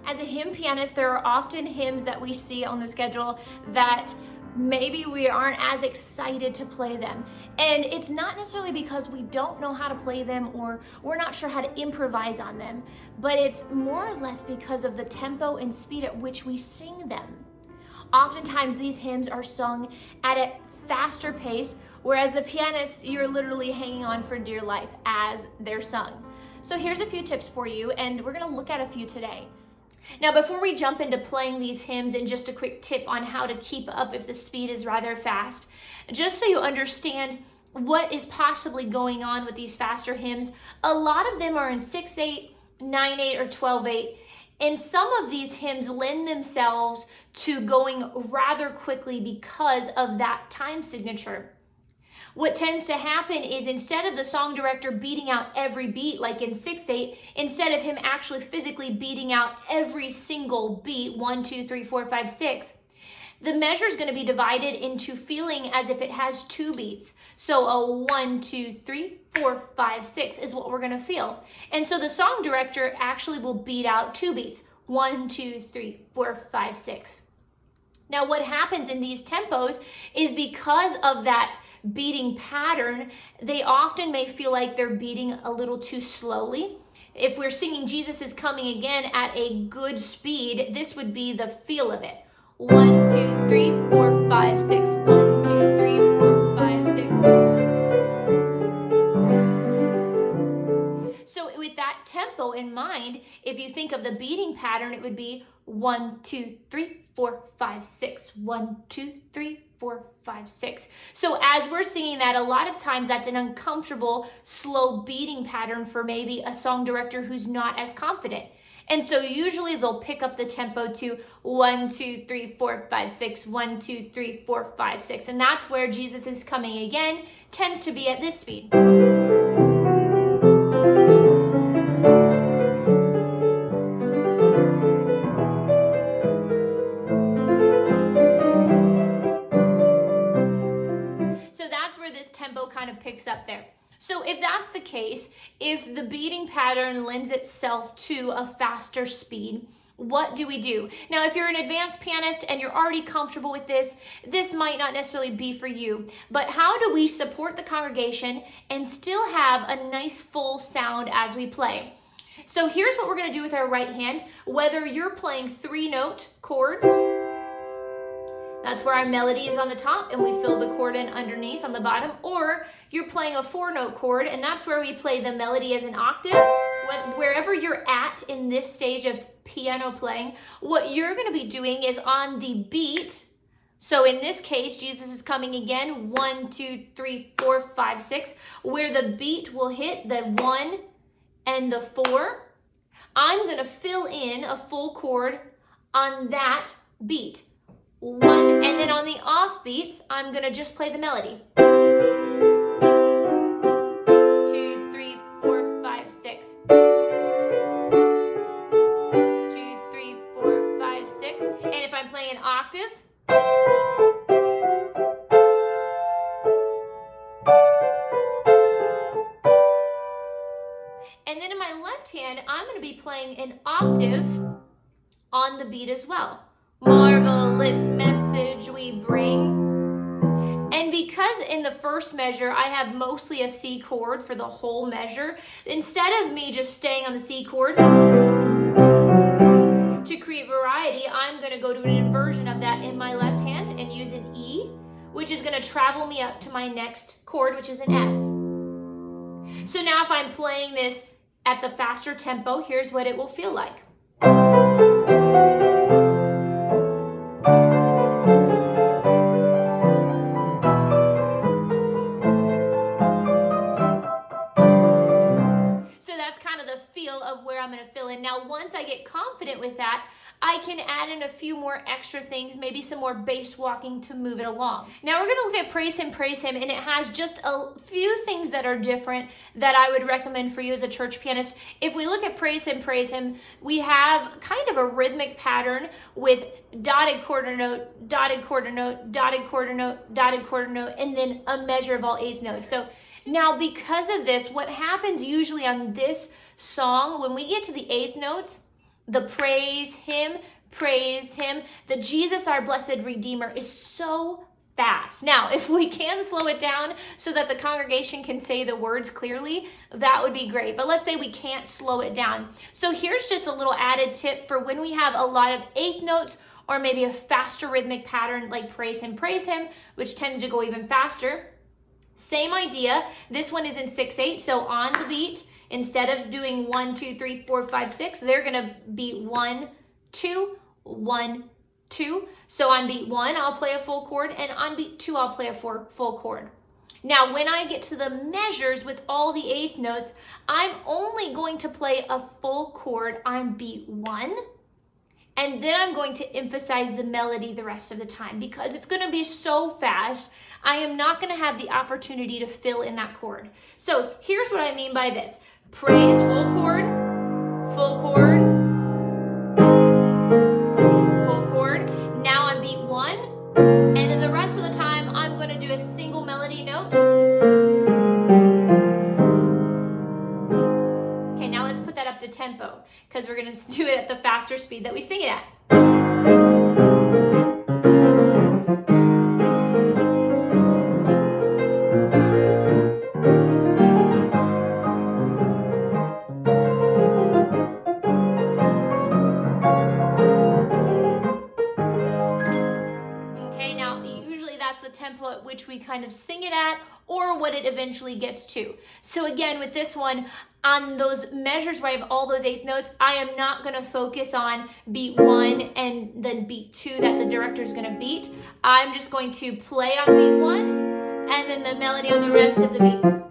As a hymn pianist, there are often hymns that we see on the schedule that maybe we aren't as excited to play them. And it's not necessarily because we don't know how to play them or we're not sure how to improvise on them, but it's more or less because of the tempo and speed at which we sing them. Oftentimes these hymns are sung at a faster pace, whereas the pianist, you're literally hanging on for dear life as they're sung. So here's a few tips for you, and we're gonna look at a few today. Now, before we jump into playing these hymns, and just a quick tip on how to keep up if the speed is rather fast, just so you understand what is possibly going on with these faster hymns, a lot of them are in 6/8, 9/8, or 12/8, and some of these hymns lend themselves to going rather quickly because of that time signature. What tends to happen is instead of the song director beating out every beat like in 6/8, instead of him actually physically beating out every single beat, 1, 2, 3, 4, 5, 6, the measure is going to be divided into feeling as if it has 2 beats. So a 1, 2, 3, 4, 5, 6 is what we're going to feel. And so the song director actually will beat out 2 beats, 1, 2, 3, 4, 5, 6. Now what happens in these tempos is because of that beating pattern, they often may feel like they're beating a little too slowly. If we're singing Jesus is Coming Again at a good speed, this would be the feel of it. 1, 2, 3, 4, 5, 6. 1, 2, 3, 4, 5, 6. So with that tempo in mind, if you think of the beating pattern, it would be 1, 2, 3, 4, 5, 6. 1, 2, 3, 4, 5, 6. So as we're singing that, a lot of times that's an uncomfortable, slow beating pattern for maybe a song director who's not as confident. And so usually they'll pick up the tempo to 1, 2, 3, 4, 5, 6, 1, 2, 3, 4, 5, 6. And that's where Jesus is Coming Again tends to be at this speed. Tempo kind of picks up there. So if that's the case, if the beating pattern lends itself to a faster speed, what do we do? Now, if you're an advanced pianist and you're already comfortable with this, this might not necessarily be for you. But how do we support the congregation and still have a nice full sound as we play? So here's what we're going to do with our right hand. Whether you're playing 3-note chords, that's where our melody is on the top and we fill the chord in underneath on the bottom, or you're playing a 4-note chord and that's where we play the melody as an octave. Wherever you're at in this stage of piano playing, what you're going to be doing is on the beat. So in this case, Jesus is Coming Again, 1, 2, 3, 4, 5, 6, where the beat will hit the 1 and the 4. I'm going to fill in a full chord on that beat. 1, and then on the off beats, I'm going to just play the melody. 2, 3, 4, 5, 6. 2, 3, 4, 5, 6. And if I'm playing an octave, and then in my left hand, I'm going to be playing an octave on the beat as well. Marvelous message we bring. And because in the first measure, I have mostly a C chord for the whole measure, instead of me just staying on the C chord, to create variety, I'm going to go to an inversion of that in my left hand and use an E, which is going to travel me up to my next chord, which is an F. So now if I'm playing this at the faster tempo, here's what it will feel like. Of where I'm going to fill in. Now, once I get confident with that, I can add in a few more extra things, maybe some more bass walking to move it along. Now we're going to look at Praise Him, and it has just a few things that are different that I would recommend for you as a church pianist. If we look at Praise Him, we have kind of a rhythmic pattern with dotted quarter note, dotted quarter note, dotted quarter note, dotted quarter note, and then a measure of all eighth notes. So now because of this, what happens usually on this song, when we get to the eighth notes, the praise him, the Jesus our blessed Redeemer is so fast. Now, if we can slow it down so that the congregation can say the words clearly, that would be great. But let's say we can't slow it down. So here's just a little added tip for when we have a lot of eighth notes or maybe a faster rhythmic pattern like praise him, which tends to go even faster. Same idea. This one is in 6/8. So on the beat, instead of doing 1, 2, 3, 4, 5, 6, they're going to beat 1, 2, 1, 2. So on beat 1, I'll play a full chord, and on beat 2, I'll play a full chord. Now, when I get to the measures with all the eighth notes, I'm only going to play a full chord on beat 1, and then I'm going to emphasize the melody the rest of the time because it's going to be so fast. I am not going to have the opportunity to fill in that chord. So here's what I mean by this. Praise, full chord, full chord, full chord. Now on beat 1, and then the rest of the time, I'm going to do a single melody note. Okay, now let's put that up to tempo because we're going to do it at the faster speed that we sing it at. The tempo at which we kind of sing it at or what it eventually gets to. So again, with this one, on those measures where I have all those eighth notes, I am not going to focus on beat 1 and then beat 2 that the director is going to beat. I'm just going to play on beat 1 and then the melody on the rest of the beats.